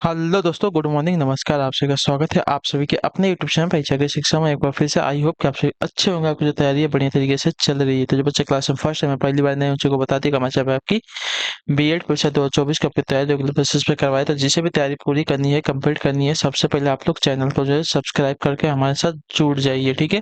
Hello दोस्तों, good morning, नमस्कार। आप सभी का स्वागत है आप सभी के अपने यूट्यूब चैनल परीक्षा की शिक्षा में एक बार फिर से। आई होप कि आप सभी अच्छे होंगे। आपकी जो तैयारी है बढ़िया तरीके से चल रही है। तो जो बच्चे क्लास में फर्स्ट है, मैं पहली बार नए बच्चों को बताते का मतलब है आपकी बीएड परीक्षा 2024 की आपकी तैयारी रेगुलर बेसिस पे करवाए। तो जिसे भी तैयारी पूरी करनी है, कंप्लीट करनी है, सबसे पहले आप लोग चैनल को जो है सब्सक्राइब करके हमारे साथ जुड़ जाइए, ठीक है।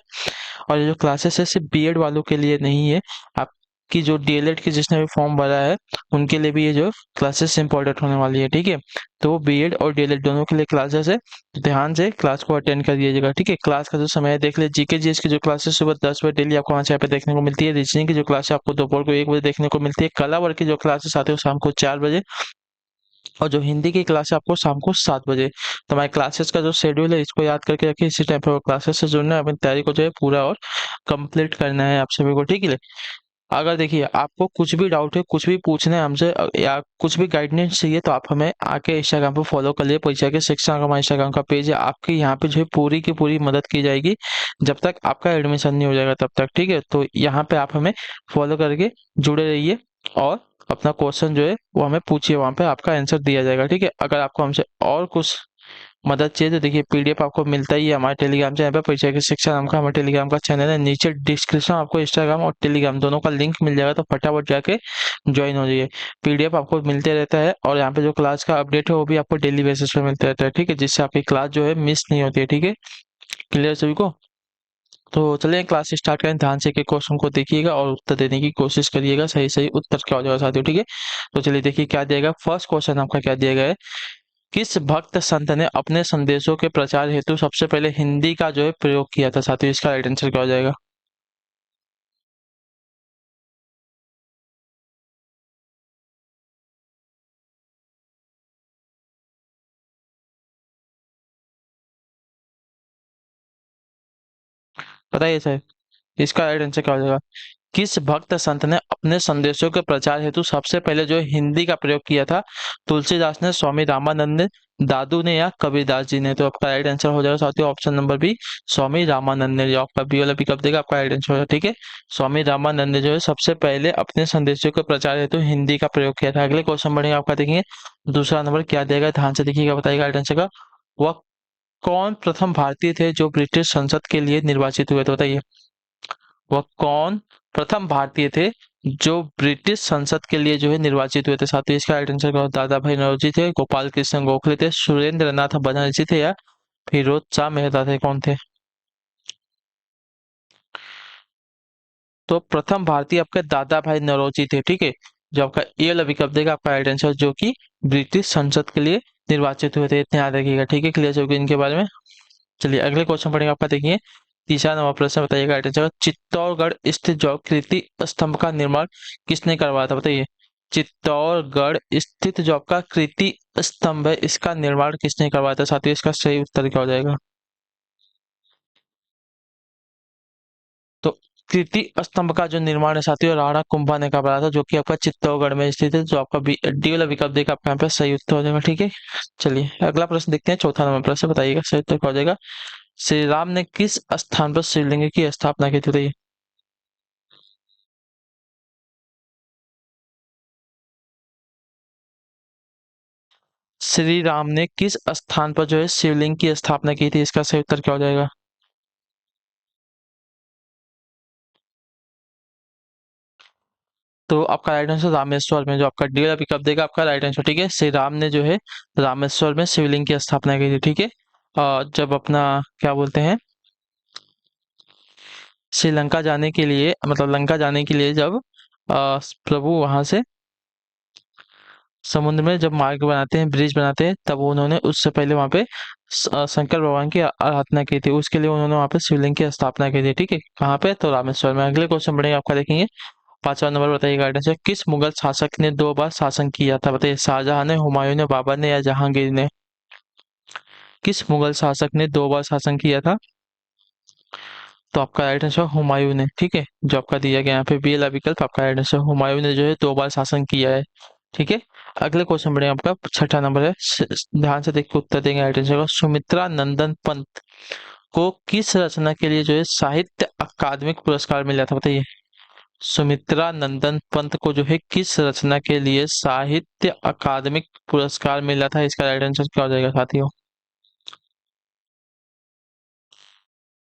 और ये जो क्लासेस है सिर्फ बीएड वालों के लिए नहीं है, आपकी जो डीएलएड की जिसने भी फॉर्म भरा है उनके लिए भी ये जो क्लासेस इंपॉर्टेंट होने वाली है, ठीक है। तो बीएड और डीएलएड दोनों के लिए क्लासेस है, तो ध्यान से क्लास को अटेंड कर दीजिएगा, ठीक है। क्लास का जो समय है देख ले, जीके जीएस की जो क्लासेस सुबह 10 बजे डेली आपको वहाँ यहाँ पे देखने को मिलती है। रीजनिंग की जो क्लास है आपको दोपहर को 1 बजे देखने को मिलती है। कला वर्ग की जो क्लासेस आती है वो शाम को 4 बजे, और जो हिंदी की क्लास है आपको शाम को 7 बजे। तो हमारे क्लासेस का जो शेड्यूल है इसको याद करके रखिए, इसी टाइम पर क्लासेस से जुड़ना है, अपनी तैयारी को जो है पूरा और कंप्लीट करना है आप सभी को, ठीक है। अगर देखिए आपको कुछ भी डाउट है, कुछ भी पूछना है हमसे, या कुछ भी गाइडेंस चाहिए, तो आप हमें आके इंस्टाग्राम पे फॉलो कर लिए। परीक्षा के शिक्षा का हमारा इंस्टाग्राम का पेज है, आपकी यहाँ पे जो है पूरी की पूरी मदद की जाएगी जब तक आपका एडमिशन नहीं हो जाएगा तब तक, ठीक है। तो यहाँ पे आप हमें फॉलो करके जुड़े रहिए और अपना क्वेश्चन जो है वो हमें पूछिए, वहाँ पे आपका आंसर दिया जाएगा, ठीक है। अगर आपको हमसे और कुछ मदद चाहिए तो देखिए पीडीएफ आपको मिलता ही है हमारे टेलीग्राम चैनल पर। परीक्षा की शिक्षा नाम का हमारे टेलीग्राम का चैनल है, नीचे डिस्क्रिप्शन आपको इंस्टाग्राम और टेलीग्राम दोनों का लिंक मिल जाएगा, तो फटाफट जाके ज्वाइन हो जाइए। पीडीएफ आपको मिलते रहता है, और यहाँ पे जो क्लास का अपडेट है वो भी आपको डेली बेसिस पे मिलता रहता है, ठीक है, जिससे आपकी क्लास जो है मिस नहीं होती है, ठीक है। क्लियर सभी को? तो चलिए क्लास स्टार्ट करें। ध्यान से के क्वेश्चन को देखिएगा और उत्तर देने की कोशिश करिएगा। सही सही उत्तर क्या हो जाएगा साथियों, ठीक है। तो चलिए देखिए क्या दिएगा। फर्स्ट क्वेश्चन आपका क्या दिया गया है। किस भक्त संत ने अपने संदेशों के प्रचार हेतु सबसे पहले हिंदी का जो है प्रयोग किया था साथियों? इसका राइट आंसर क्या हो जाएगा? बताइए सर, इसका राइट आंसर क्या हो जाएगा? किस भक्त संत ने अपने संदेशों के प्रचार हेतु सबसे पहले जो है हिंदी का प्रयोग किया था? तुलसीदास ने, स्वामी रामानंद ने, दादू ने, या कबीरदास जी ने? तो आपका राइट आंसर हो जाएगा साथियों option number B, Swami Ramanand ने। जो आपका बी वाला पिकअप देगा आपका राइट आंसर होगा, ठीक है। स्वामी रामानंद ने जो है सबसे पहले अपने संदेशों के प्रचार हेतु हिंदी का प्रयोग किया था। अगले क्वेश्चन बढ़ेगा आपका, देखेंगे दूसरा नंबर क्या देगा, ध्यान से देखिएगा, बताइएगा राइट आंसर का। वह कौन प्रथम भारतीय थे जो ब्रिटिश संसद के लिए निर्वाचित हुए थे? बताइए, वह कौन प्रथम भारतीय थे जो ब्रिटिश संसद के लिए जो है निर्वाचित हुए थे? साथ ही इसका राइट आंसर क्या होगा? दादा भाई नौरोजी थे, गोपाल कृष्ण गोखले थे, सुरेंद्र नाथ बनर्जी थे, या फिरोज शाह मेहता थे? कौन थे? तो प्रथम भारतीय आपके दादा भाई नौरोजी थे, ठीक है। जो आपका ये वाला विकल्प देगा आपका राइट आंसर, जो कि ब्रिटिश संसद के लिए निर्वाचित हुए थे। इतना याद रखिएगा, ठीक है। क्लियर होगी इनके बारे में। चलिए अगले क्वेश्चन पढ़ेंगे आपका, देखिए तीसरा नंबर प्रश्न, बताइएगा राइट आंसर। चित्तौड़गढ़ स्थित जो कीर्ति स्तंभ का निर्माण किसने करवाया था? बताइए, चित्तौड़गढ़ स्थित जो आपका कीर्ति स्तंभ है इसका निर्माण किसने करवाया था? साथियों इसका सही उत्तर क्या हो जाएगा? तो कीर्ति स्तंभ का जो निर्माण है साथियों राणा कुंभा ने करवाया था, जो कि आपका चित्तौड़गढ़ में स्थित है। जो आपका डी वाला विकल्प देगा आपका यहाँ पे सही उत्तर हो जाएगा, ठीक है। चलिए अगला प्रश्न देखते हैं, चौथा नंबर प्रश्न, बताइएगा सही उत्तर क्या हो जाएगा। श्री राम ने किस स्थान पर शिवलिंग की स्थापना की थी? बताइए, श्री राम ने किस स्थान पर जो है शिवलिंग की स्थापना की थी? इसका सही उत्तर क्या हो जाएगा? तो आपका राइट आंसर रामेश्वर में। जो आपका डी वाला पिकअप देगा आपका राइट आंसर, ठीक है। श्री राम ने जो है रामेश्वर में शिवलिंग की स्थापना की थी, ठीक है। जब अपना क्या बोलते हैं, श्रीलंका जाने के लिए, मतलब लंका जाने के लिए जब प्रभु वहां से समुद्र में जब मार्ग बनाते हैं, ब्रिज बनाते हैं, तब उन्होंने उससे पहले वहां पे शंकर भगवान की आराधना की थी। उसके लिए उन्होंने वहां पे शिवलिंग की स्थापना की थी, ठीक है। कहाँ पे? तो रामेश्वर में। अगले क्वेश्चन बढ़ेंगे आपका, देखेंगे पांचवा नंबर, बताइए गाइडेंस है। किस मुगल शासक ने 2 बार शासन किया था? बताइए, शाहजहां ने, हुमायूं ने, बाबर ने, या जहांगीर ने? किस मुगल शासक ने 2 बार शासन किया था? तो आपका राइट आंसर हुमायूं ने, ठीक है। जो आपका दिया गया यहाँ पे बी वाला विकल्प, आपका राइट आंसर हुमायूं ने जो है 2 बार शासन किया है, ठीक है। अगले क्वेश्चन बढ़ेगा आपका, छठा नंबर है। ध्यान से देख के उत्तर देंगे राइट आंसर का। सुमित्रा नंदन पंत को किस रचना के लिए जो है साहित्य अकादमिक पुरस्कार मिला था? बताइए, सुमित्रा नंदन पंत को जो है किस रचना के लिए साहित्य अकादमिक पुरस्कार मिला था? इसका राइट आंसर क्या हो जाएगा साथियों?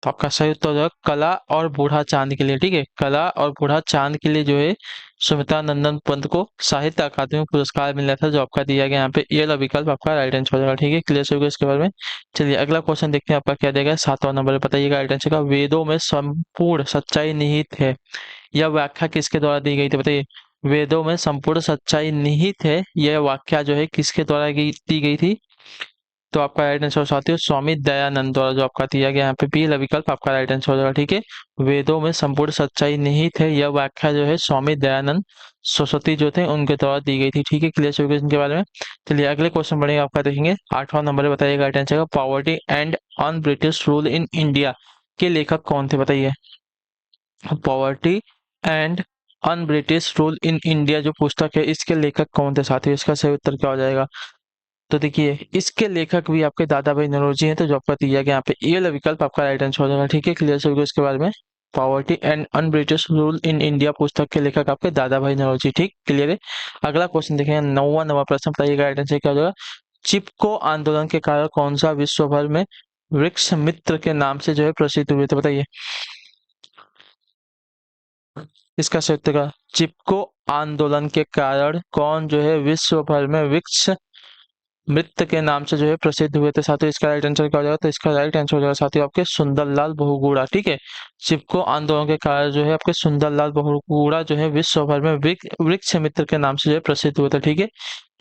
तो आपका सही उत्तर हो जाएगा कला और बूढ़ा चांद के लिए। ठीक है, कला और बूढ़ा चांद के लिए जो है सुमित्रा नंदन पंत को साहित्य अकादमी पुरस्कार मिला था, जो आपका दिया गया यहाँ पे ये वाला विकल्प आपका राइट आंसर हो जाएगा। ठीक है, क्लियर हो गया इसके बारे में। चलिए अगला क्वेश्चन देखते हैं आपका क्या देगा। 7वां नंबर बताइएगा राइट आंसर का। वेदों में संपूर्ण सच्चाई निहित है, यह व्याख्या किसके द्वारा दी गई थी? बताइए। वेदों में संपूर्ण सच्चाई निहित है, यह व्याख्या जो है किसके द्वारा दी गई थी? तो आपका राइट आंसर साथियों स्वामी दयानंद द्वारा, जो आपका दिया गया यहाँ पे बी विकल्प आपका राइट आंसर हो जाएगा। ठीक है, वेदों में संपूर्ण सच्चाई निहित है, यह व्याख्या जो है स्वामी दयानंद सरस्वती जो थे उनके द्वारा दी गई थी। ठीक है, क्लियर हो गया इनके बारे में। चलिए अगले क्वेश्चन बढ़ेंगे आपका देखेंगे। 8वां नंबर बताइएगा राइट आंसर का। Poverty and un British rule in India के लेखक कौन थे? बताइए। Poverty and un British rule in India जो पुस्तक है, इसके लेखक कौन थे साथियों? इसका सही उत्तर क्या हो जाएगा? तो देखिए इसके लेखक भी आपके दादा भाई नौरोजी हैं, तो जो आपका दिया गया यहाँ पे ये वाला विकल्प आपका राइट आंसर हो जाएगा। ठीक है, क्लियर हो गया इसके बारे में। Poverty and un British rule in India पुस्तक के लेखक आपके दादा भाई नौरोजी। ठीक, क्लियर है। अगला क्वेश्चन देखेंगे। 9वां नंबर प्रश्न बताइएगा राइट आंसर क्या हो जाएगा। चिपको आंदोलन के कारण कौन सा विश्व भर में वृक्ष मित्र के नाम से जो है प्रसिद्ध हुए थे? बताइए। इसका सही उत्तर का चिपको आंदोलन के कारण कौन जो है विश्व भर में वृक्ष मित्र के नाम से जो है प्रसिद्ध हुए थे साथियों? इसका राइट आंसर क्या हो जाएगा? तो इसका राइट आंसर हो जाएगा साथियों आपके सुंदरलाल बहुगुणा। ठीक है, चिपको आंदोलन के कारण जो है आपके सुंदरलाल बहुगुणा जो है विश्व भर में वृक्ष मित्र के नाम से जो है प्रसिद्ध हुए थे। ठीक है,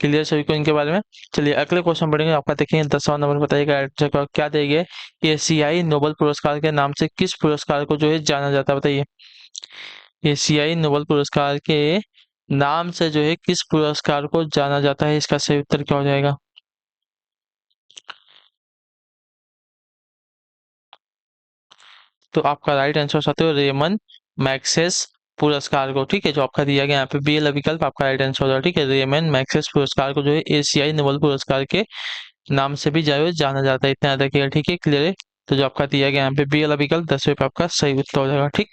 क्लियर सभी को इनके बारे में। चलिए अगले क्वेश्चन बढ़ेंगे आपका देखेंगे। 10वां नंबर बताइएगा आंसर क्या देंगे। एशियाई नोबेल पुरस्कार के नाम से किस पुरस्कार को जो है जाना जाता है? बताइए। एशियाई नोबेल पुरस्कार के नाम से जो है किस पुरस्कार को जाना जाता है? इसका सही उत्तर क्या हो जाएगा? तो आपका राइट आंसर साथियों रेमन मैग्सेस पुरस्कार को। ठीक है, जो आपका दिया गया यहाँ पे बी विकल्प आपका राइट आंसर हो जाएगा। ठीक है, रेमन मैग्सेस पुरस्कार को जो है एशियाई नोबेल पुरस्कार के नाम से भी जो है जाना जाता है, इतना याद रखिएगा। ठीक है, क्लियर है। तो जो आपका दिया गया यहाँ पे बी वाला विकल्प 10वें पे आपका सही उत्तर हो जाएगा। ठीक,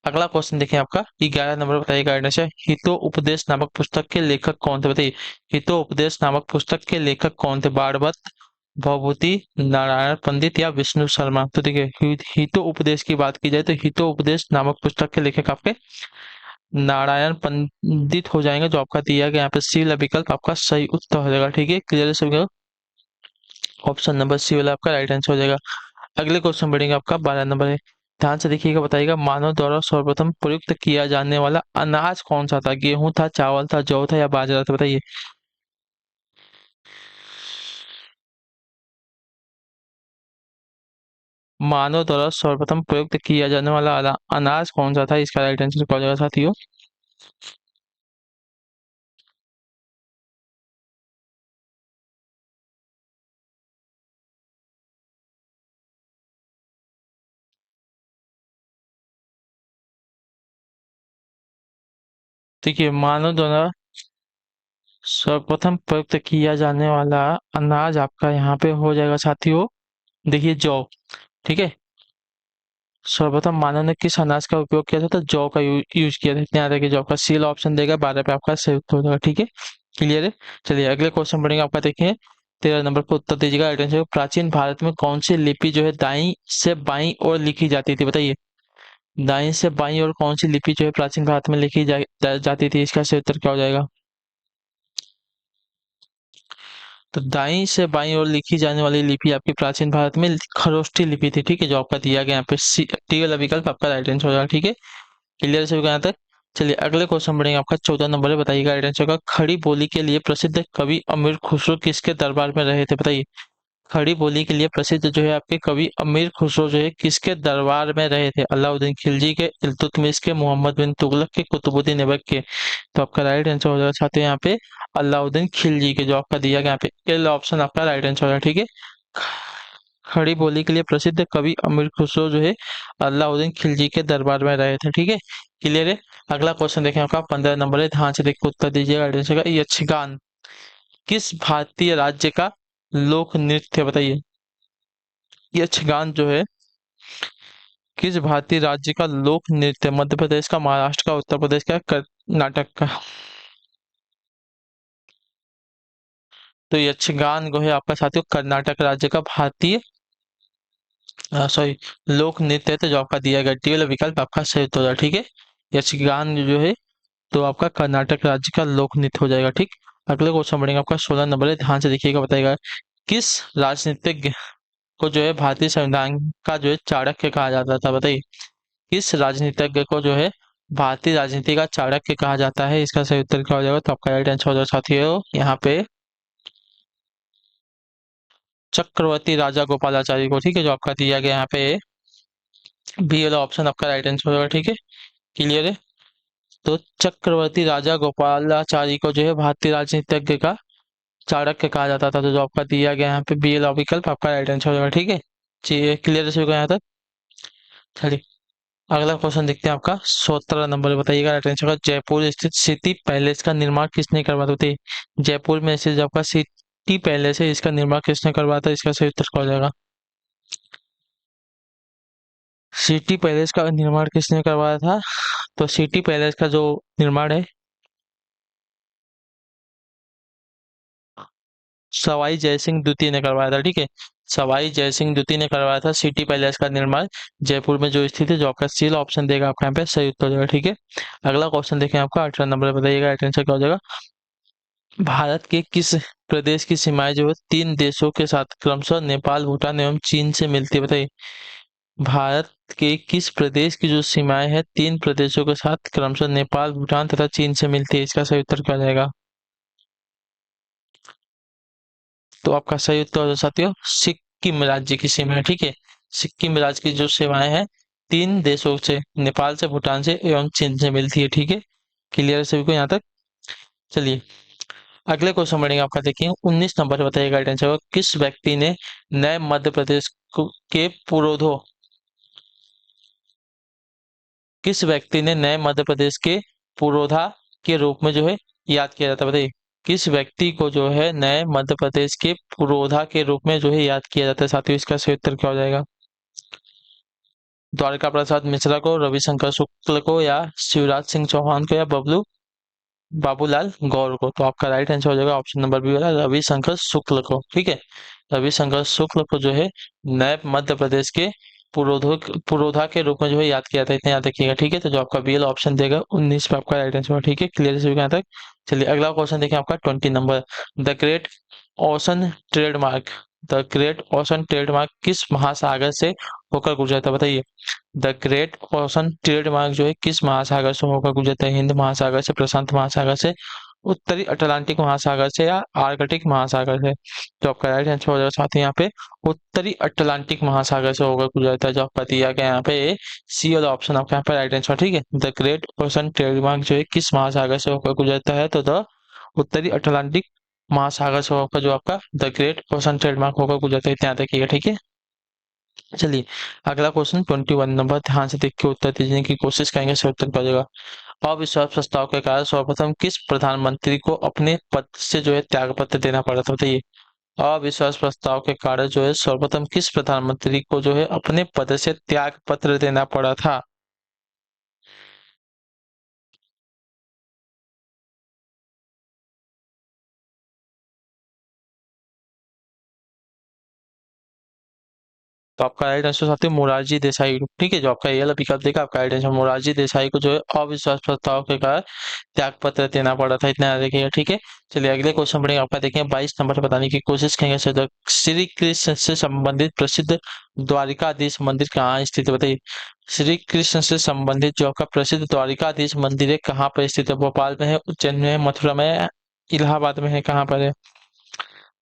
अगला क्वेश्चन देखें आपका 11 नंबर बताइएगा राइट आंसर। हितो उपदेश नामक पुस्तक के लेखक कौन थे? बताइए। हितो उपदेश नामक पुस्तक के लेखक कौन थे? बाणभट्ट, भवभूति, नारायण पंडित या विष्णु शर्मा? तो देखिए हितो उपदेश की बात की जाए तो हितो उपदेश नामक पुस्तक के लेखक आपके नारायण पंडित हो जाएंगे, जो आपका दिया गया यहाँ पे सी वाला विकल्प आपका सही उत्तर हो जाएगा। ठीक है, क्लियर है सभी को? ऑप्शन नंबर सी वाला आपका राइट आंसर हो जाएगा। अगले क्वेश्चन बढ़ेंगे आपका 12 नंबर है। ध्यान से देखिएगा, बताइएगा मानव द्वारा सर्वप्रथम प्रयुक्त किया जाने वाला अनाज कौन सा था? गेहूं था, चावल था, जौ था या बाजरा था? बताइए। मानव द्वारा सर्वप्रथम प्रयुक्त किया जाने वाला अनाज कौन सा था? इसका राइट आंसर क्या हो जाएगा साथियों? देखिए मानव द्वारा सर्वप्रथम प्रयुक्त किया जाने वाला अनाज आपका यहाँ पे हो जाएगा साथियों, देखिए जौ। ठीक है, सर्वप्रथम मानव ने किस अनाज का उपयोग किया था? तो जौ का यूज किया था, इतना याद है कि जौ का सी ऑप्शन देगा 12 पे आपका सही उत्तर हो जाएगा। ठीक है, क्लियर है। चलिए अगले क्वेश्चन बढ़ेंगे आपका देखिए। 13 नंबर पर उत्तर दीजिएगा राइट आंसर। प्राचीन भारत में कौन सी लिपि जो है दाईं से बाईं ओर लिखी जाती थी? बताइए। दाईं से बाईं ओर कौन सी लिपि जो है प्राचीन भारत में लिखी जाती थी? इसका सही उत्तर क्या हो जाएगा? तो दाईं से बाईं ओर लिखी जाने वाली लिपि आपकी प्राचीन भारत में खरोष्ठी लिपि थी। ठीक है, जो आपका दिया गया यहाँ पे टी वाला विकल्प आपका राइट आंसर हो जाएगा। ठीक है, क्लियर से यहाँ तक। चलिए अगले क्वेश्चन बढ़ेंगे आपका 14 नंबर है। बताइएगा राइट आंसर का। खड़ी बोली के लिए प्रसिद्ध कवि अमीर खुसरो किसके दरबार में रहे थे? बताइए। खड़ी बोली के लिए प्रसिद्ध जो है आपके कवि अमीर खुसरो जो है किसके दरबार में रहे थे? अलाउद्दीन खिलजी के, इल्तुतमिश के, मोहम्मद बिन तुगलक के, कुतुबुद्दीन ऐबक के? तो आपका राइट आंसर हो जाएगा साथियों यहाँ पे अलाउद्दीन खिलजी के, जो आपका दिया गया यहाँ पे एल ऑप्शन आपका राइट आंसर हो जाएगा। ठीक है, खड़ी बोली के लिए प्रसिद्ध कवि अमीर खुसरो जो है अलाउद्दीन खिलजी के दरबार में रहे थे। ठीक है, क्लियर है। अगला क्वेश्चन देखें आपका 15 नंबर है। ध्यान से देखकर उत्तर दीजिएगा राइट आंसर का। यक्षगान किस भारतीय राज्य का लोक नृत्य है? बताइए। यक्षगान जो है किस भारतीय राज्य का लोक नृत्य? मध्य प्रदेश का, महाराष्ट्र का, उत्तर प्रदेश का, कर्नाटक का? तो यक्षगान जो है आपका साथियों कर्नाटक राज्य का भारतीय सॉरी लोक नृत्य है, तो जो आपका दिया गया डी वाला विकल्प आपका सही उत्तर होगा। ठीक है, यक्षगान जो है तो आपका कर्नाटक राज्य का लोक नृत्य हो जाएगा। ठीक, अगले क्वेश्चन बढ़ेंगे आपका 16 नंबर है, ध्यान से देखिएगा, बताएगा किस राजनीतिज्ञ को जो है भारतीय संविधान का जो है चाणक्य कहा जाता था? बताइए, किस राजनीतिज्ञ को जो है भारतीय राजनीति का चाणक्य कहा जाता है? इसका सही उत्तर क्या हो जाएगा? तो आपका राइट आंसर हो जाएगा साथियों यहाँ पे चक्रवर्ती राजा गोपालाचारी को। ठीक है, जो आपका दिया गया यहाँ पे बी वाला ऑप्शन आपका राइट आंसर होगा। ठीक है, क्लियर है? तो चक्रवर्ती राजा गोपालाचारी को जो है भारतीय राजनीतिज्ञ का चाणक्य कहा जाता था, तो जो आपका दिया गया यहाँ पे बी वाला विकल्प आपका राइट आंसर हो जाएगा। ठीक है, चलिए क्लियर है यहाँ तक। चलिए अगला क्वेश्चन देखते हैं आपका 17 नंबर, बताइएगा राइट आंसर होगा जयपुर स्थित सिटी पैलेस का निर्माण किसने करवाया था? बताइए, जयपुर में स्थित जो आपका सिटी पैलेस है इसका निर्माण किसने करवाया था? इसका सही उत्तर क्या हो जाएगा? सिटी पैलेस का निर्माण किसने करवाया था? तो सिटी पैलेस का जो निर्माण है सवाई जयसिंह द्वितीय ने करवाया था। ठीक है, सवाई जयसिंह द्वितीय ने करवाया था सिटी पैलेस का निर्माण जयपुर में जो स्थित है, जो आपका सी ऑप्शन देगा आपका यहाँ पे सही उत्तर हो जाएगा। ठीक है, अगला क्वेश्चन देखें आपका 18 नंबर, बताइएगा राइट आंसर क्या हो जाएगा? भारत के किस प्रदेश की सीमाएं जो है तीन देशों के साथ क्रमशः नेपाल, भूटान एवं चीन से मिलती है? बताइए, भारत के किस प्रदेश की जो सीमाएं हैं तीन प्रदेशों के साथ क्रमशः नेपाल, भूटान तथा चीन से मिलती है? इसका सही उत्तर क्या हो जाएगा? तो आपका सही उत्तर हो साथियों सिक्किम राज्य की सीमा है। ठीक है, सिक्किम राज्य की जो सीमाएं हैं तीन देशों से, नेपाल से, भूटान से एवं चीन से मिलती है। ठीक है, क्लियर है सभी को यहाँ तक? चलिए अगले क्वेश्चन बढ़ेंगे आपका, देखिए 19 नंबर, बताइएगा राइट आंसर होगा किस व्यक्ति ने नए मध्य प्रदेश के पुरोधो किस व्यक्ति ने नए मध्य प्रदेश के पुरोधा के रूप में जो है याद किया जाता है? बताइए, किस व्यक्ति को जो है नए मध्य प्रदेश के पुरोधा के रूप में जो है याद किया जाता है? साथियों इसका सही उत्तर क्या हो जाएगा? द्वारका प्रसाद मिश्रा को, रविशंकर शुक्ल को, या शिवराज सिंह चौहान को, या बबलू बाबूलाल गौर को? तो आपका राइट आंसर हो जाएगा ऑप्शन नंबर बी वाला रविशंकर शुक्ल को। ठीक है, रविशंकर शुक्ल को जो है नए मध्य प्रदेश के पुरोधा के रूप में जो है याद किया था, इतना याद रखिएगा। ठीक है, तो जो आपका बी वाला ऑप्शन देगा 19 पे आपका राइट आंसर होगा। ठीक है, क्लियर है यहाँ तक? चलिए अगला क्वेश्चन देखें आपका 20 number, the great ocean trademark the great ocean trademark किस महासागर से होकर गुजरता है? बताइए, द ग्रेट ओशन ट्रेडमार्क जो है किस महासागर से होकर गुजरता है? हिंद महासागर से, प्रशांत महासागर से, उत्तरी अटलांटिक महासागर से, या आर्कटिक महासागर से? जो आपका राइट आंसर हो जाएगा साथ ही यहाँ पे उत्तरी अटलांटिक महासागर से होकर गुजरता है, जो आपका दिया गया यहाँ पे सी वाला ऑप्शन आपका यहाँ पे राइट आंसर। ठीक है, द ग्रेट ओशन ट्रेडमार्क जो है किस महासागर से होकर गुजरता है? तो द उत्तरी अटलांटिक महासागर से होकर जो आपका द ग्रेट ओशन ट्रेडमार्क होकर गुजरता है, इतना याद रखिएगा। ठीक है, चलिए अगला क्वेश्चन 21 नंबर, ध्यान से देख के उत्तर दीजिए की कोशिश करेंगे, सही उत्तर क्या हो जाएगा? अविश्वास प्रस्ताव के कारण सर्वप्रथम किस प्रधानमंत्री को अपने पद से जो है त्यागपत्र देना पड़ा था? बताइए, अविश्वास प्रस्ताव के कारण जो है सर्वप्रथम किस प्रधानमंत्री को जो है अपने पद से त्याग पत्र देना पड़ा था? तो आपका राइट आंसर साथी मोरारजी देसाई। ठीक है, जो आपका ये वाला विकल्प देगा आपका राइट आंसर मोरारजी देसाई को जो है अविश्वास प्रस्ताव के कारण त्याग पत्र देना पड़ा था, इतना याद रखिएगा। ठीक है, चलिए अगले क्वेश्चन पढ़ेंगे आपका, देखिए 22 नंबर बताने की कोशिश करेंगे। श्री कृष्ण से संबंधित प्रसिद्ध द्वारिकाधीश मंदिर कहाँ स्थित है? बताइए, श्री कृष्ण से संबंधित जो आपका प्रसिद्ध द्वारिकाधीश मंदिर है कहाँ पर स्थित है? भोपाल में है, उज्जैन में है, मथुरा में है, इलाहाबाद में है, कहाँ पर है?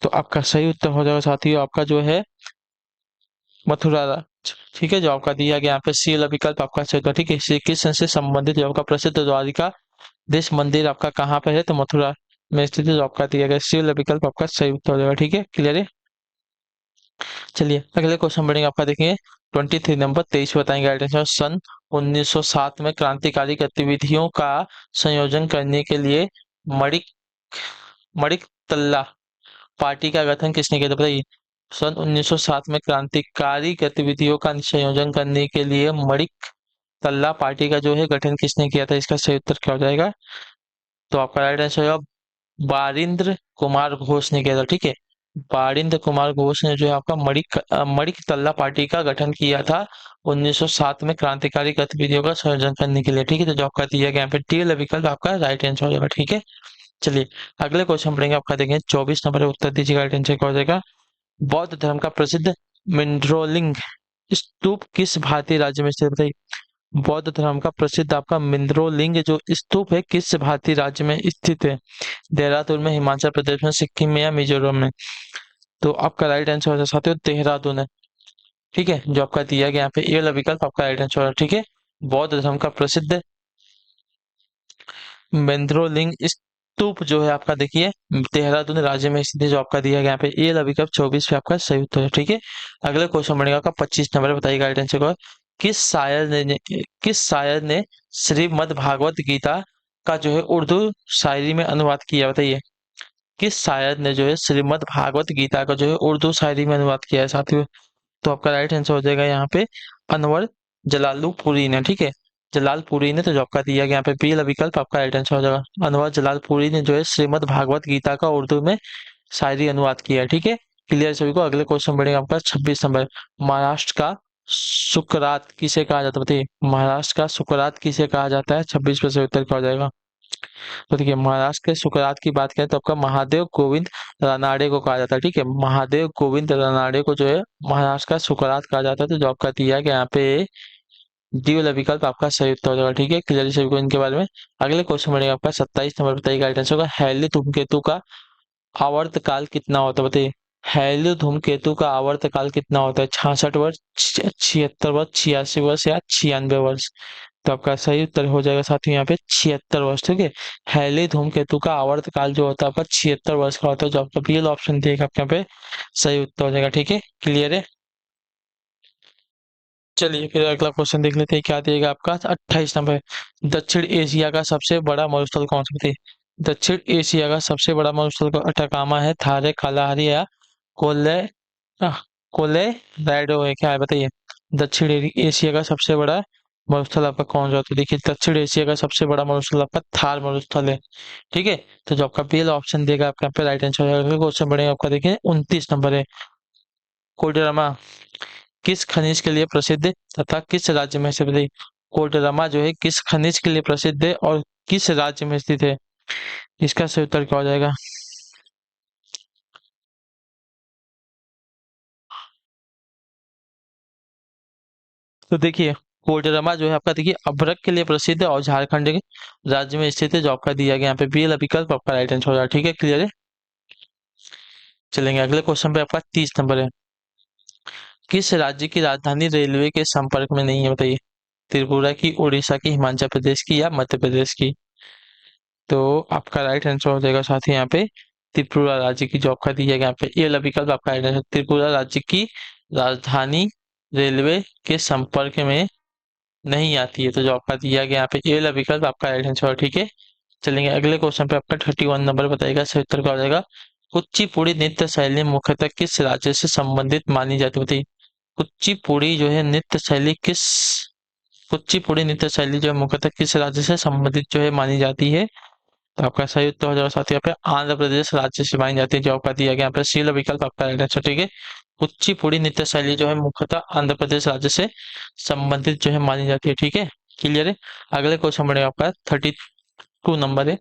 तो आपका सही उत्तर हो जाएगा साथियों आपका जो है मथुरा। ठीक है, जो आपका दिया गया यहाँ पे सी वाला विकल्प आपका सही होगा। ठीक है, श्री कृष्ण से संबंधित जो आपका प्रसिद्ध द्वारिका देश मंदिर आपका कहाँ पे है? तो मथुरा में स्थित है, जो आपका दिया गया सी वाला विकल्प आपका सही उत्तर हो जाएगा। ठीक है, क्लियर है? चलिए अगले क्वेश्चन बढ़ेंगे आपका, देखिए 23 नंबर, 23 बताएंगे राइट आंसर। सन 1907 में क्रांतिकारी गतिविधियों का संयोजन करने के लिए मणिक मणिक तल्ला पार्टी का गठन किसने किया था? बताइए, सन 1907 में क्रांतिकारी गतिविधियों का संयोजन करने के लिए मणिक तल्ला पार्टी का जो है गठन किसने किया था? इसका सही उत्तर क्या हो जाएगा? तो आपका राइट आंसर होगा बारिंद्र कुमार घोष ने किया था। ठीक है, बारिंद्र कुमार घोष ने जो है आपका मणिक तल्ला पार्टी का गठन किया था 1907 में क्रांतिकारी गतिविधियों का संयोजन करने के लिए। ठीक है, तो जो आपका दिया गया यहाँ पे डी वाला विकल्प आपका राइट आंसर हो जाएगा। ठीक है, चलिए अगले क्वेश्चन पढ़ेंगे। आपका देखेंगे 24 नंबर उत्तर दीजिएगा, राइट आंसर क्या हो जाएगा? बौद्ध धर्म का प्रसिद्ध मिंद्रोलिंग स्तूप किस भारतीय राज्य में स्थित है? बताइए, बौद्ध धर्म का प्रसिद्ध आपका मिंद्रोलिंग जो स्तूप है किस भारतीय राज्य में स्थित है? देहरादून में, हिमाचल प्रदेश में, सिक्किम में या मिजोरम में? तो आपका राइट आंसर हो जाए साथियों देहरादून है। ठीक है, जो आपका दिया गया यहाँ पे ए वाला विकल्प आपका राइट आंसर है। ठीक है, बौद्ध धर्म का प्रसिद्ध मेंद्रोलिंग स्तूप जो है आपका देखिए देहरादून राज्य में स्थित है, जो आपका दिया गया यहाँ पे ए वाला विकल्प 24 पे आपका सही उत्तर है। ठीक है, अगले क्वेश्चन बनेगा आपका 25 नंबर, बताइएगा राइट आंसर को। किस शायर ने श्रीमद् भागवत गीता का जो है उर्दू शायरी में अनुवाद किया? बताइए, किस शायर ने जो है श्रीमद् भागवत गीता का जो है उर्दू शायरी में अनुवाद किया है साथियों? तो आपका राइट आंसर हो जाएगा यहाँ पे अनवर जलालपुरी ने। ठीक है, जलालपुरी ने, तो जो आपका दिया गया यहाँ पे बी वाला विकल्प आपका राइट आंसर हो जाएगा। अनवर जलालपुरी ने जो है श्रीमद् भागवत गीता का उर्दू में शायरी अनुवाद किया है। ठीक है, क्लियर सभी को। अगले क्वेश्चन बढ़ेगा आपका 26 नंबर। महाराष्ट्र का सुकरात किसे कहा जाता है? बताइए, महाराष्ट्र का सुकरात किसे कहा जाता है? 26 पे से उत्तर क्या हो जाएगा? तो देखिए, महाराष्ट्र के सुकरात की बात करें तो आपका महादेव गोविंद रानाडे को कहा जाता है। ठीक है, महादेव गोविंद रानाडे को जो है महाराष्ट्र का सुकरात कहा जाता है। तो जो आपका दिया गया यहाँ पे डी वाला विकल्प आपका सही उत्तर हो जाएगा। ठीक है, क्लियरली सभी को इनके बारे में। अगले क्वेश्चन बढ़ेगा आपका 27 नंबर, बताइएगा राइट आंसर होगा हैली धूमकेतु का आवर्त काल कितना होता है? बताइए, हैली धूमकेतु का आवर्त काल कितना होता है? 66 वर्ष, 76 वर्ष, 86 वर्ष या 96 वर्ष? तो आपका सही उत्तर हो जाएगा साथियों यहाँ पे 76 वर्ष। ठीक है, हैली धूमकेतु का आवर्त काल जो होता है आपका 76 वर्ष का होता है, जो आपका रियल ऑप्शन देगा आपके यहाँ पे सही उत्तर हो जाएगा। ठीक है, क्लियर है। चलिए फिर अगला क्वेश्चन देख लेते हैं, क्या दिएगा आपका 28 नंबर। दक्षिण एशिया का सबसे बड़ा मरुस्थल कौन सा? बताइए, दक्षिण एशिया का सबसे बड़ा मरुस्थल अटाकामा है, थार है, कालाहारी है या कोले आह, कोले राइडो है, क्या है? बताइए, दक्षिण एशिया का सबसे बड़ा मरुस्थल आपका कौन सा होता है? देखिए, दक्षिण एशिया का सबसे बड़ा मरुस्थल आपका थार मरुस्थल है। ठीक है, तो जो आपका पहला ऑप्शन देगा आपका यहाँ पे राइट आंसर हो जाएगा। क्वेश्चन बढ़ेगा आपका, देखिए 29 नंबर है। कोडरमा किस खनिज के लिए प्रसिद्ध है तथा किस राज्य में स्थित है? कोडरमा जो है किस खनिज के लिए प्रसिद्ध है और किस राज्य में स्थित है? इसका सही उत्तर क्या हो जाएगा? तो देखिए, कोडरमा जो है आपका देखिए अभ्रक के लिए प्रसिद्ध है और झारखंड के राज्य में स्थित है, जो आपका दिया गया यहाँ पे बी वाला विकल्प आपका राइट आंसर हो जाएगा। ठीक है, क्लियर है। चलेंगे अगले क्वेश्चन पे, आपका 30 नंबर है। किस राज्य की राजधानी रेलवे के संपर्क में नहीं है? बताइए, त्रिपुरा की, उड़ीसा की, हिमाचल प्रदेश की या मध्य प्रदेश की? तो आपका राइट आंसर हो जाएगा साथ ही यहाँ पे त्रिपुरा राज्य की, जो आपका दिया गया यहाँ पे ये वाला विकल्प आपका राइट आंसर। त्रिपुरा राज्य की राजधानी रेलवे के संपर्क में नहीं आती है, तो जो आपका दिया गया यहाँ पे ये वाला विकल्प आपका राइट आंसर है। ठीक है, चलेंगे अगले क्वेश्चन पे, आपका 31 नंबर बताएगा सही उत्तर क्या हो जाएगा। कुचिपुड़ी नृत्य शैली मुख्यतः किस राज्य से संबंधित मानी जाती है? बताइए, कुचिपुड़ी जो है नृत्य शैली किस कुचिपुड़ी नृत्य शैली जो है मुख्यतः किस राज्य से संबंधित जो है मानी जाती है? तो आपका सही उत्तर हो जाएगा साथ ही यहाँ पे आंध्र प्रदेश राज्य से मानी जाती है, जो आपका दिया गया यहाँ पे सी वाला विकल्प आपका राइट आंसर। ठीक है, कुचिपुड़ी नृत्य शैली जो है मुख्यतः आंध्र प्रदेश राज्य से संबंधित जो है मानी जाती है। ठीक है, क्लियर है। अगले क्वेश्चन बढ़ेगा आपका 32 नंबर है।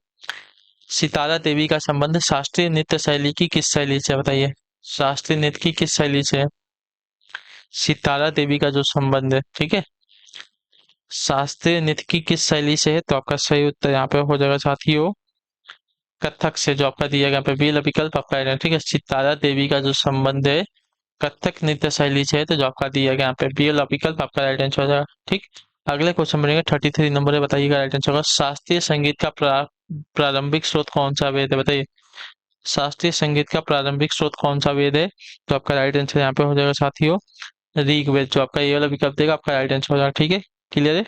सितारा देवी का संबंध शास्त्रीय नृत्य शैली की किस शैली से है? बताइए, शास्त्रीय नृत्य की किस शैली से है सितारा देवी का जो संबंध है? ठीक है, शास्त्रीय नृत्य की किस शैली से है? तो आपका सही उत्तर यहाँ पे हो जाएगा साथियों कथक से, जो आपका दिया गया यहाँ पे बी वाला विकल्प आपका है। ठीक है, सितारा देवी का जो संबंध है कथक नृत्य शैली से है, तो जो आपका दिया गया यहाँ पे बी वाला विकल्प आपका राइट आंसर हो जाएगा। ठीक, अगले क्वेश्चन बनेगा 33 नंबर है, बताइएगा राइट आंसर होगा शास्त्रीय संगीत का प्रारंभिक स्रोत कौन सा वेद है? बताइए, शास्त्रीय संगीत का प्रारंभिक स्रोत कौन सा वेद है? तो आपका राइट आंसर यहाँ पे हो जाएगा साथियों ऋग्वेद, जो आपका ये वाला विकल्प देगा आपका राइट आंसर हो जाएगा। ठीक है, क्लियर है।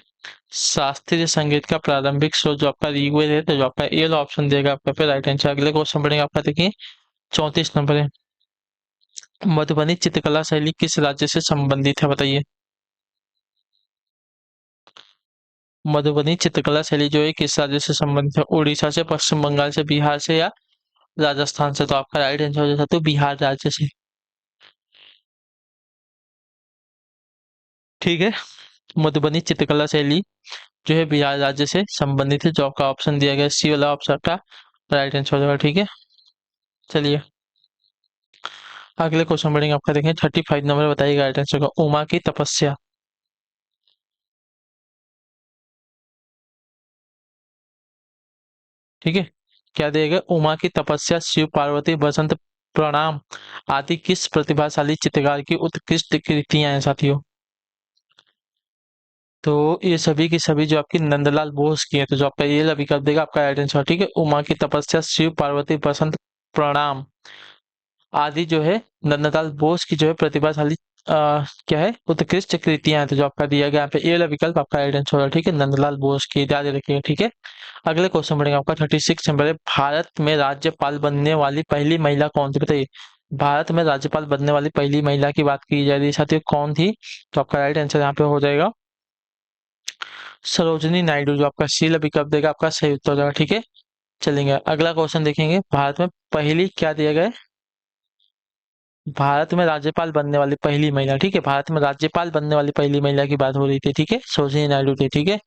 शास्त्रीय संगीत का प्रारंभिक स्रोत जो आपका ऋग्वेद है, तो जो आपका ए वाला ऑप्शन देगा आपका फिर राइट आंसर। अगले क्वेश्चन बढ़ेगा आपका, देखिए 34 नंबर है। मधुबनी चित्रकला शैली किस राज्य से संबंधित है, बताइए। मधुबनी चित्रकला शैली जो है किस राज्य से संबंधित है? उड़ीसा से, पश्चिम बंगाल से, बिहार से या राजस्थान से? तो आपका राइट आंसर हो जाता है बिहार राज्य से। ठीक है, मधुबनी चित्रकला शैली जो है बिहार राज्य से संबंधित है। जो आपका ऑप्शन दिया गया सी वाला ऑप्शन का राइट आंसर हो जाएगा। ठीक है, चलिए अगले क्वेश्चन बढ़ेंगे। आपका देखें 35 नंबर, बताइएगा राइट आंसर का। उमा की तपस्या। ठीक है, क्या दिया गया? उमा की तपस्या, शिव पार्वती, बसंत प्रणाम आदि किस प्रतिभाशाली चित्रकार की उत्कृष्ट कृतियां हैं साथियों? तो ये सभी की सभी जो आपकी नंदलाल बोस की है। तो जो आपका ये वाला विकल्प देगा आपका राइट आंसर। ठीक है, उमा की तपस्या, शिव पार्वती, बसंत प्रणाम आदि जो है नंदलाल बोस की जो है प्रतिभाशाली क्या है उत्कृष्ट कृतियां हैं। तो जो आपका दिया गया यहाँ पे ये वाला विकल्प आपका राइट आंसर होगा। ठीक है, नंदलाल बोस की, याद रखिएगा। ठीक है, अगले क्वेश्चन बढ़ेगा आपका 36 नंबर है। भारत में राज्यपाल बनने वाली पहली महिला कौन थी, बताइए। भारत में राज्यपाल बनने वाली पहली महिला की बात की जा रही है साथियों, कौन थी? तो आपका राइट आंसर यहाँ पे हो जाएगा सरोजनी नायडू। जो आपका सी विकल्प देगा आपका सही उत्तर हो जाएगा। ठीक है, चलेंगे अगला क्वेश्चन देखेंगे। भारत में पहली क्या दिया गया है? भारत में राज्यपाल बनने वाली पहली महिला। ठीक है, भारत में राज्यपाल बनने वाली पहली महिला की बात हो रही थी। ठीक है, सरोजिनी नायडू थी। ठीक है,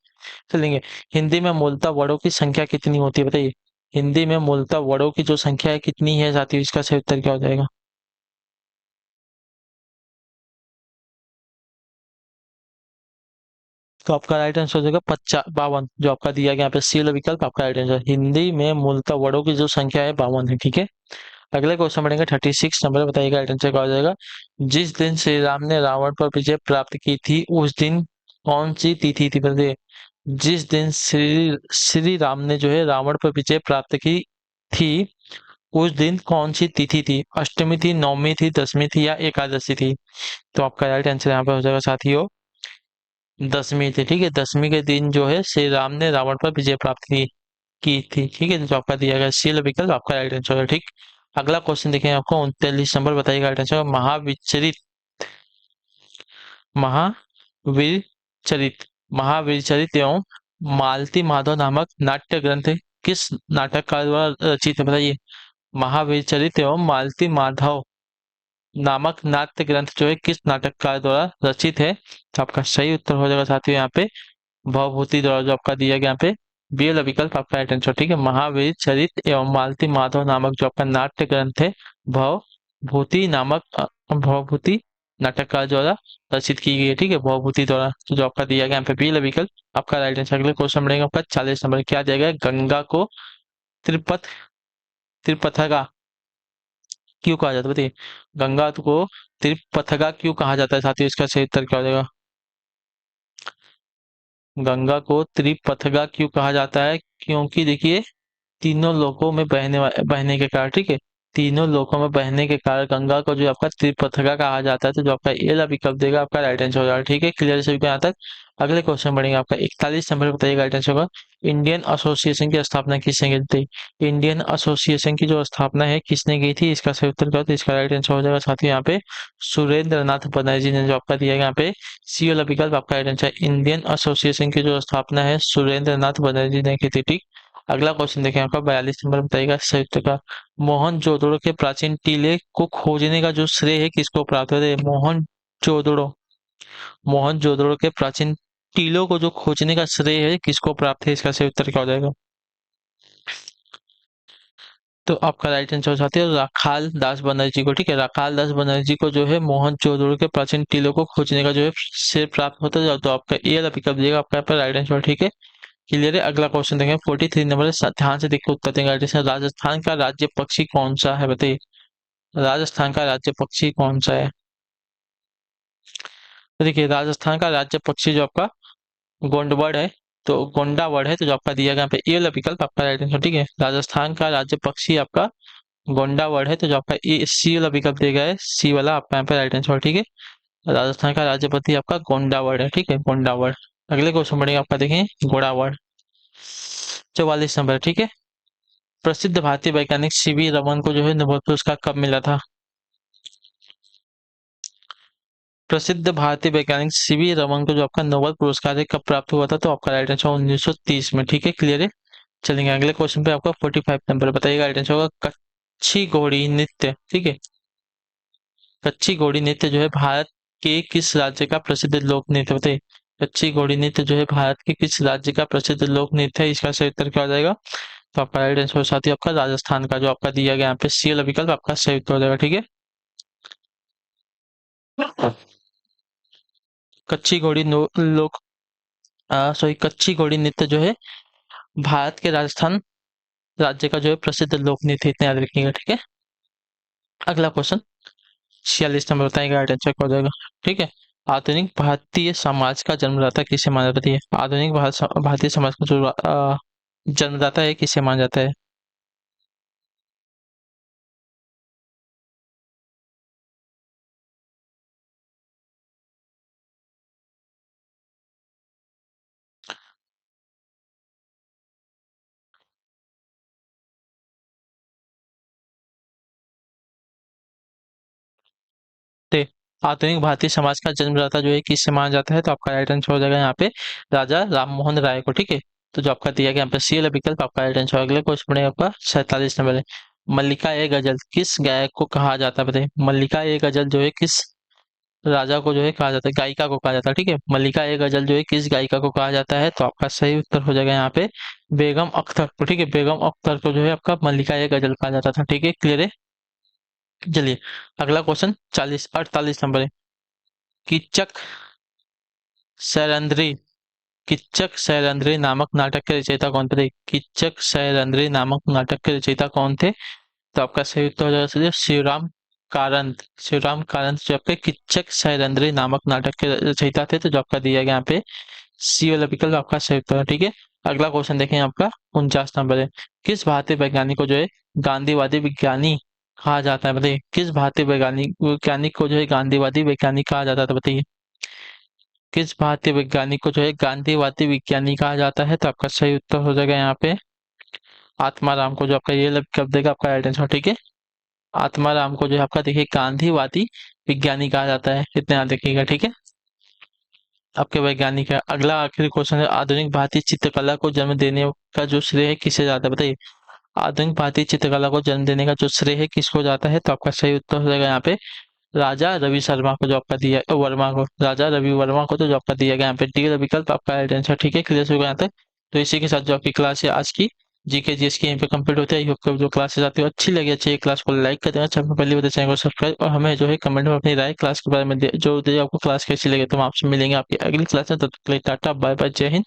चलेंगे। हिंदी में मूलतः वर्डों की संख्या कितनी होती है, बताइए। हिंदी में मूलतः वर्डों की जो संख्या है कितनी है साथियों, इसका सही उत्तर क्या हो जाएगा? तो आपका राइट आंसर हो जाएगा 52। जो आपका दिया गया यहाँ पे सी वाला विकल्प आपका राइट आंसर। हिंदी में मूलतः वर्डों की जो संख्या है 52 है। ठीक है, अगले क्वेश्चन बढ़ेंगे 36 नंबर, बताइएगा राइट आंसर क्या हो जाएगा। जिस दिन श्री राम ने रावण पर विजय प्राप्त की थी उस दिन कौन सी तिथि थी, बताइए। जिस दिन श्री श्री राम ने जो है रावण पर विजय प्राप्त की थी उस दिन कौन सी तिथि थी? अष्टमी थी, नवमी थी, दसवीं थी या एकादशी थी? तो आपका राइट आंसर यहाँ पे हो जाएगा साथियों दसवीं थी। ठीक है, दसवीं के दिन जो है श्री राम ने रावण पर विजय प्राप्त की थी। ठीक है, तो आपका दिया गया सी विकल्प आपका राइट आंसर है। ठीक, अगला क्वेश्चन देखें आपको 39 नंबर, बताइएगा राइट आंसर। महावीर चरित महावीर चरित एवं मालती माधव नामक नाट्य ग्रंथ किस नाटककार द्वारा रचित है, बताइए। महावीर चरित एवं मालती माधव नामक नाट्य ग्रंथ जो है किस नाटककार द्वारा रचित है? तो आपका सही उत्तर हो जाएगा साथियों यहाँ पे भवभूति द्वारा। जो आपका दिया गया यहाँ पे बी वाला विकल्प आपका राइट आंसर। ठीक है, महावीर चरित एवं मालती माधव नामक जो आपका नाट्य ग्रंथ है भवभूति नामक भवभूति नाटककार द्वारा रचित की गई है। ठीक है, भवभूति द्वारा। तो जो आपका दिया गया यहाँ पे बी वाला विकल्प आपका राइट आंसर। अगले क्वेश्चन बढ़ेगा आपका 40 नंबर, क्या दिया गया है? गंगा को त्रिपथ त्रिपथगा क्यों कहा जाता है, बताइए। गंगा को त्रिपथगा क्यों कहा जाता है साथियों, इसका सही उत्तर क्या हो जाएगा? गंगा को त्रिपथगा क्यों कहा जाता है? क्योंकि देखिए तीनों लोकों में बहने के कारण। ठीक है, तीनों लोकों में बहने के कारण गंगा को जो आपका त्रिपथगा कहा जाता है। तो जो आपका ए वाला विकल्प देगा आपका राइट आंसर हो जाएगा। ठीक है, क्लियर सभी को यहाँ तक। अगले क्वेश्चन बढ़ेंगे आपका 41 नंबर, बताइएगा राइट आंसर होगा। इंडियन एसोसिएशन की स्थापना किसने की थी? इंडियन एसोसिएशन की जो स्थापना है किसने की थी, इसका सही उत्तर क्या होता है? इसका राइट आंसर हो जाएगा साथियों यहाँ पे सुरेंद्र नाथ बनर्जी ने। जो आपका दिया गया यहाँ पे सी वाला विकल्प आपका राइट आंसर। इंडियन एसोसिएशन की जो स्थापना है सुरेंद्र नाथ बनर्जी ने की थी। ठीक, अगला क्वेश्चन देखें आपका 42 नंबर, बताइएगा संयुक्त का। मोहनजोदड़ो के प्राचीन टीले को खोजने का जो श्रेय है किसको प्राप्त है? मोहनजोदड़ो मोहनजोदड़ो के प्राचीन टीलों को जो खोजने का श्रेय है किसको प्राप्त है, इसका सही उत्तर क्या हो जाएगा? तो आपका राइट आंसर साथी है राखाल दास बनर्जी को। ठीक है, राखाल दास बनर्जी को जो है मोहनजोदड़ो के प्राचीन टीलों को खोजने का जो है श्रेय प्राप्त होता है। तो आपका ये वाला पिकअप दिएगा आपका यहाँ पर राइट आंसर। ठीक है, क्लियर है। अगला क्वेश्चन देखें 43 नंबर, ध्यान से देखकर उत्तर देंगे। राजस्थान का राज्य पक्षी कौन सा है, बताइए। राजस्थान का राज्य पक्षी कौन सा है? तो देखिए राजस्थान का राज्य पक्षी जो आपका गोंडवर्ड है। तो गोंडावर्ड है। तो जो आपका दिया गया यहाँ पे ये वाला विकल्प आपका राइट आंसर। ठीक है, राजस्थान का राज्य पक्षी आपका गोंडावर्ड है। तो जो आपका ये सी वाला विकल्प दिया गया है सी वाला आपका यहाँ पे राइट आंसर। ठीक है, राजस्थान का राज्य पक्षी आपका गोंडावर्ड है। ठीक है, गोंडावर्ड। अगले क्वेश्चन बढ़ेगा आपका, देखें घोड़ावर्ड। 44 नंबर, ठीक है। प्रसिद्ध भारतीय वैज्ञानिक सीवी रमन को जो है नोबेल पुरस्कार कब मिला था? प्रसिद्ध भारतीय वैज्ञानिक सीवी रमन को जो आपका नोबेल पुरस्कार है कब प्राप्त हुआ था? तो आपका राइट आंसर 1930 में। ठीक है, क्लियर है। चलेंगे अगले क्वेश्चन पे। आपका 45 नंबर बताइएगा। राइट आंसर होगा कच्छी घोड़ी नृत्य। ठीक है, कच्छी घोड़ी नृत्य जो है भारत के किस राज्य का प्रसिद्ध लोक नृत्य बताइए? कच्छी घोड़ी नृत्य जो है भारत के किस राज्य का प्रसिद्ध लोक नृत्य है? इसका सही उत्तर क्या हो जाएगा? तो आपका राइट आंसर साथ ही आपका राजस्थान का जो आपका दिया गया यहाँ पे सी वाला विकल्प आपका सही उत्तर हो जाएगा। ठीक है, कच्ची घोड़ी लोक सॉरी कच्ची घोड़ी नृत्य जो है भारत के राजस्थान राज्य का जो है प्रसिद्ध लोक नृत्य, इतना याद रखिएगा। ठीक है, अगला क्वेश्चन 46 नंबर बताएगा। राइट आंसर क्या हो जाएगा? ठीक है, आधुनिक भारतीय समाज का जन्मदाता किसे माना जाता है? आधुनिक भारतीय समाज का जो जन्मदाता है किसे माना जाता है? ते आधुनिक भारतीय समाज का जन्मदाता जो है किससे माना जाता है? तो आपका राइट आंसर हो जाएगा यहाँ पे राजा राम मोहन राय को। ठीक है, तो जो आपका दिया गया यहाँ पे सी वाला विकल्प आपका राइट आंसर। अगले क्वेश्चन पड़ेगा आपका 47 नंबर है। मल्लिका ए गजल किस गायक को कहा जाता है बताइए? मल्लिका ए गजल जो है किस राजा को जो है कहा जाता है, गायिका को कहा जाता है? ठीक है, मल्लिका ए गजल जो है किस गायिका को कहा जाता है? तो आपका सही उत्तर हो जाएगा यहाँ पे बेगम अख्तर को। ठीक है, बेगम अख्तर को जो है आपका मल्लिका ए गजल कहा जाता था। ठीक है, क्लियर है। चलिए अगला क्वेश्चन 48 नंबर है। कीचक सैरंध्री किच्चक सैरंध्री नामक नाटक के रचयिता कौन थे? किच्चक सैरंध्री नामक नाटक के रचयिता कौन थे? तो आपका सही उत्तर हो जाएगा शिवराम कारंत। शिवराम कारंत जो आपके किच्चक सैरंध्री नामक नाटक के रचयिता थे। तो जो आपका दिया गया यहाँ पे सी वाला विकल्प आपका सही उत्तर है। ठीक है, अगला क्वेश्चन देखें आपका 49 नंबर है। किस भारतीय वैज्ञानिक को जो है गांधीवादी विज्ञानी कहा जाता है बताइए? किस भारतीय वैज्ञानिक को जो है गांधीवादी वैज्ञानिक कहा जाता है बताइए? किस भारतीय वैज्ञानिक को जो है गांधीवादी विज्ञानी कहा जाता है? तो आपका सही उत्तर हो जाएगा यहाँ पे आत्माराम को। जो आपका ये विकल्प देगा आपका राइट आंसर। ठीक है, आत्माराम को जो है आपका देखिए गांधीवादी विज्ञानी कहा जाता है, इतना याद रखिएगा। ठीक है, आपके वैज्ञानिक है। अगला आखिरी क्वेश्चन है। आधुनिक भारतीय चित्रकला को जन्म देने का जो श्रेय है किसे जाता है बताइए? आधुनिक भारतीय चित्रकला को जन्म देने का जो श्रेय है किसको जाता है? तो आपका सही उत्तर हो जाएगा यहाँ पे राजा रवि शर्मा को। जो आपका दिया वर्मा को, राजा रवि वर्मा को। तो जो आपका दिया गया यहाँ पे डी का विकल्प आपका राइट आंसर। ठीक है, क्लियर हो गया यहाँ तक। तो इसी के साथ जो आपकी क्लास है आज की जीके जीएस की यहीं पे कंप्लीट होती है। आई होप जो क्लासेस आती है अच्छी लगी, अच्छी क्लास को लाइक कर देना, चैनल पहले बता चैनल को सब्सक्राइब, और हमें जो है कमेंट में अपनी राय क्लास के बारे में जो दे आपको क्लास कैसी लगे। तो हम आपसे मिलेंगे आपकी अगली क्लास में। तब तक के लिए टाटा बाय बाय, जय हिंद,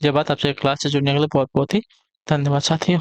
जय भारत। आपसे क्लास से जुड़ने के लिए बहुत बहुत ही धन्यवाद साथियों।